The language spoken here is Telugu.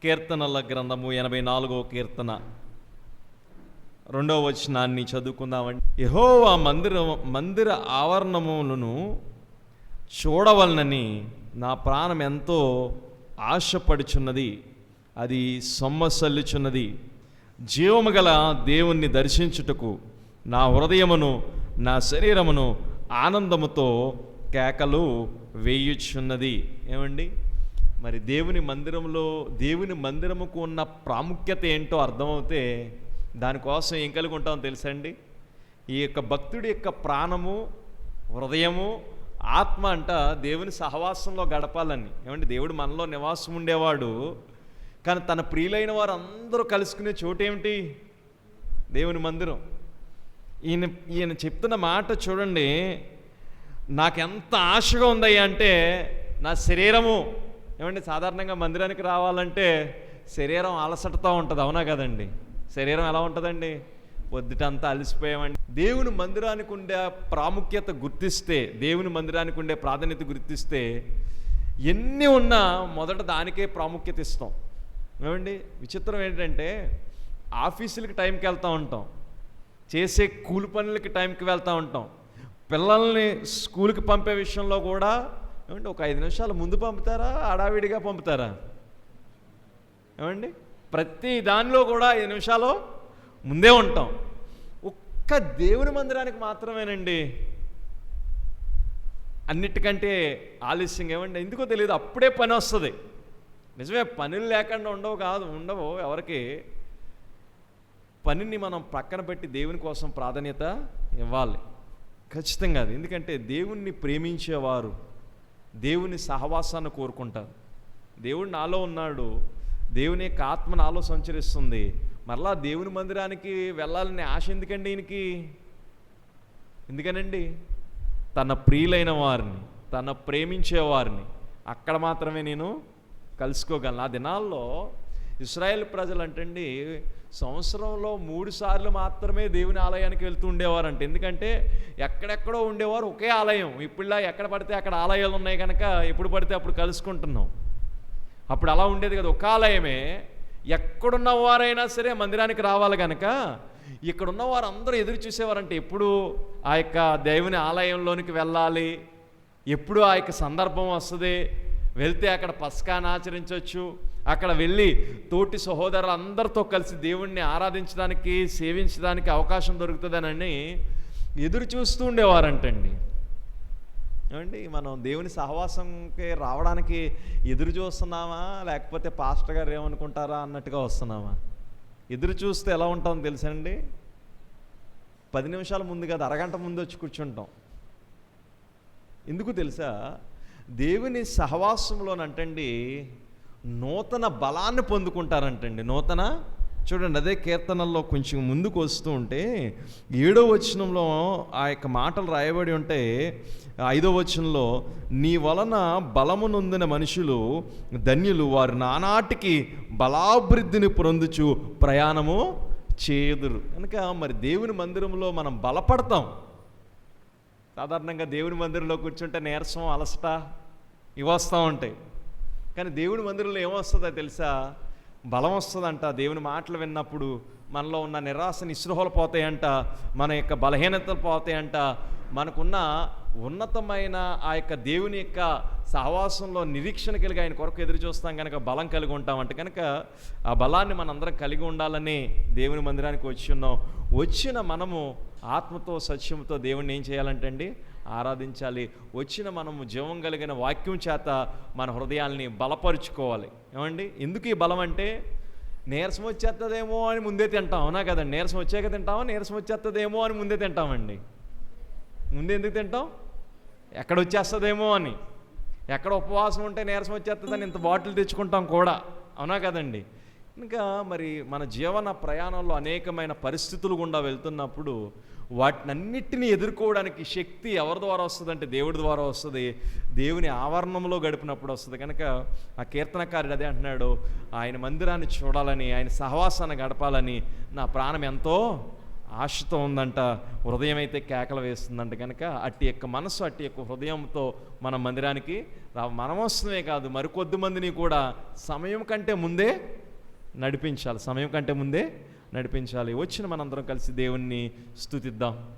కీర్తనల గ్రంథము 84వ కీర్తన 2వ వచనాన్ని చదువుకుందామండి. యెహోవా మందిర ఆవరణములను చూడవలనని నా ప్రాణం ఎంతో ఆశపడుచున్నది, అది సొమ్మసల్లుచున్నది. జీవము గల దేవుణ్ణి దర్శించుటకు నా హృదయమును నా శరీరమును ఆనందముతో కేకలు వేయుచున్నది. ఏమండి, మరి దేవుని మందిరముకు ఉన్న ప్రాముఖ్యత ఏంటో అర్థమవుతే దానికోసం ఏం కలిగి ఉంటామో తెలుసండి. ఈ యొక్క భక్తుడి యొక్క ప్రాణము, హృదయము, ఆత్మ అంట దేవుని సహవాసంలో గడపాలని. ఏమండి, దేవుడు మనలో నివాసం ఉండేవాడు, కానీ తన ప్రియులైన వారు అందరూ కలుసుకునే చోటేమిటి? దేవుని మందిరం. ఈయన చెప్తున్న మాట చూడండి, నాకెంత ఆశగా ఉందయ్యా అంటే నా శరీరము. ఏమండి, సాధారణంగా మందిరానికి రావాలంటే శరీరం అలసటతో ఉంటుంది, అవునా కదండి? శరీరం ఎలా ఉంటుందండి? పొద్దుటంతా అలసిపోయామండి. దేవుని మందిరానికి ఉండే ప్రాముఖ్యత గుర్తిస్తే, దేవుని మందిరానికి ఉండే ప్రాధాన్యత గుర్తిస్తే ఎన్ని ఉన్నా మొదట దానికే ప్రాముఖ్యత ఇస్తాం. ఏమండి, విచిత్రం ఏంటంటే ఆఫీసులకి టైంకి వెళ్తూ ఉంటాం, చేసే కూలి పనులకి టైంకి వెళ్తూ ఉంటాం, పిల్లల్ని స్కూల్కి పంపే విషయంలో కూడా ఏమండి ఒక 5 నిమిషాలు ముందు పంపుతారా, హడావిడిగా పంపుతారా? ఏమండి, ప్రతి దానిలో కూడా 5 నిమిషాలు ముందే ఉంటాం. ఒక్క దేవుని మందిరానికి మాత్రమేనండి అన్నిటికంటే ఆలస్యంగా. ఏమండి, ఎందుకో తెలియదు, అప్పుడే పని వస్తుంది. నిజమే, పనులు లేకుండా ఉండవు ఎవరికి. పనిని మనం ప్రక్కన పెట్టి దేవుని కోసం ప్రాధాన్యత ఇవ్వాలి, ఖచ్చితంగా. అది ఎందుకంటే దేవుణ్ణి ప్రేమించేవారు దేవుని సహవాసాన్ని కోరుకుంటారు. దేవుడు నాలో ఉన్నాడు, దేవుని యొక్క ఆత్మ నాలో సంచరిస్తుంది, మరలా దేవుని మందిరానికి వెళ్ళాలనే ఆశ ఎందుకండి ఈయనకి? ఎందుకనండి, తన ప్రియులైన వారిని, తన ప్రేమించేవారిని అక్కడ మాత్రమే నేను కలుసుకోగలను. ఆ దినాల్లో ఇశ్రాయేల్ ప్రజలు అంటండి సంవత్సరంలో 3 సార్లు మాత్రమే దేవుని ఆలయానికి వెళ్తూ ఉండేవారంట. ఎందుకంటే ఎక్కడెక్కడో ఉండేవారు, ఒకే ఆలయం. ఇప్పుడులా ఎక్కడ పడితే అక్కడ ఆలయాలు ఉన్నాయి కనుక ఎప్పుడు పడితే అప్పుడు కలుసుకుంటున్నాం. అప్పుడు అలా ఉండేది కదా, ఒక ఆలయమే. ఎక్కడున్న వారైనా సరే మందిరానికి రావాలి కనుక ఇక్కడ ఉన్నవారు అందరూ ఎదురు చూసేవారంటే ఎప్పుడు ఆ యొక్క దేవుని ఆలయంలోనికి వెళ్ళాలి, ఎప్పుడు ఆ యొక్క సందర్భం వస్తుంది, వెళ్తే అక్కడ పస్కాను ఆచరించవచ్చు, అక్కడ వెళ్ళి తోటి సహోదరులు అందరితో కలిసి దేవుణ్ణి ఆరాధించడానికి, సేవించడానికి అవకాశం దొరుకుతుందనని ఎదురు చూస్తూ ఉండేవారంటండి. ఏమండి, మనం దేవుని సహవాసంకి రావడానికి ఎదురు చూస్తున్నామా, లేకపోతే పాస్టర్ గారు ఏమనుకుంటారా అన్నట్టుగా వస్తున్నామా? ఎదురు చూస్తే ఎలా ఉంటామో తెలుసండి, 10 నిమిషాల ముందు కాదు, అరగంట ముందు వచ్చి కూర్చుంటాం. ఎందుకు తెలుసా? దేవుని సహవాసంలోనంటండి నూతన బలాన్ని పొందుకుంటారంటండి. చూడండి, అదే కీర్తనల్లో కొంచెం ముందుకు వస్తూ ఉంటే 7వ వచనంలో ఆ యొక్క మాటలు రాయబడి ఉంటే, 5వ వచనంలో నీ వలన బలము నొందిన మనుషులు ధన్యులు, వారు నానాటికి బలాభివృద్ధిని పొందుచు ప్రయాణము చేదురు. కనుక మరి దేవుని మందిరంలో మనం బలపడతాం. సాధారణంగా దేవుని మందిరంలో కూర్చుంటే నీరసం, అలసట ఇవి వస్తూ ఉంటాయి. కానీ దేవుని మందిరంలో ఏమొస్తుందో తెలుసా? బలం వస్తుందంట. దేవుని మాటలు విన్నప్పుడు మనలో ఉన్న నిరాశ నిస్పృహలు పోతాయంట, మన యొక్క బలహీనతలు పోతాయంట, మనకున్న ఉన్నతమైన ఆ యొక్క దేవుని యొక్క సహవాసంలో నిరీక్షణ కలిగి ఆయన కొరకు ఎదురు చూస్తాం కనుక బలం కలిగి ఉంటామంట. కనుక ఆ బలాన్ని మనందరం కలిగి ఉండాలని దేవుని మందిరానికి వచ్చిన మనము ఆత్మతో సత్యంతో దేవుణ్ణి ఏం చేయాలంటే అండి ఆరాధించాలి. వచ్చిన మనము జీవం కలిగిన వాక్యం చేత మన హృదయాల్ని బలపరుచుకోవాలి. ఏమండి, ఎందుకు ఈ బలం అంటే నీరసం వచ్చేస్తుందేమో అని ముందే తింటాం, అవునా కదండి? నీరసం వచ్చాక తింటామా? నీరసం వచ్చేస్తుందేమో అని ముందే తింటామండి. ముందే ఎందుకు తింటాం? ఎక్కడ వచ్చేస్తుందేమో అని. ఎక్కడ ఉపవాసం ఉంటే నీరసం వచ్చేస్తుందని ఇంత బాటిల్ తెచ్చుకుంటాం కూడా, అవునా కదండి? ఇంకా మరి మన జీవన ప్రయాణంలో అనేకమైన పరిస్థితులు గుండా వెళ్తున్నప్పుడు వాటినన్నిటినీ ఎదుర్కోవడానికి శక్తి ఎవరి ద్వారా వస్తుందంటే దేవుడి ద్వారా వస్తుంది. దేవుని ఆవరణంలో గడిపినప్పుడు వస్తుంది. కనుక ఆ కీర్తనకారుడు అదే అంటున్నాడు, ఆయన మందిరాన్ని చూడాలని, ఆయన సహవాసాన్ని గడపాలని నా ప్రాణం ఎంతో ఆశతో ఉందంట, హృదయం అయితే కేకలు వేస్తుందంట. కనుక అట్టి యొక్క మనసు, అట్టి యొక్క హృదయంతో మన మందిరానికి మనం వస్తుమే కాదు, మరికొద్ది మందిని కూడా సమయం కంటే ముందే నడిపించాలి. సమయం కంటే ముందే నడిపించాలి. వచ్చిన మనందరం కలిసి దేవుణ్ణి స్తుతిద్దాం.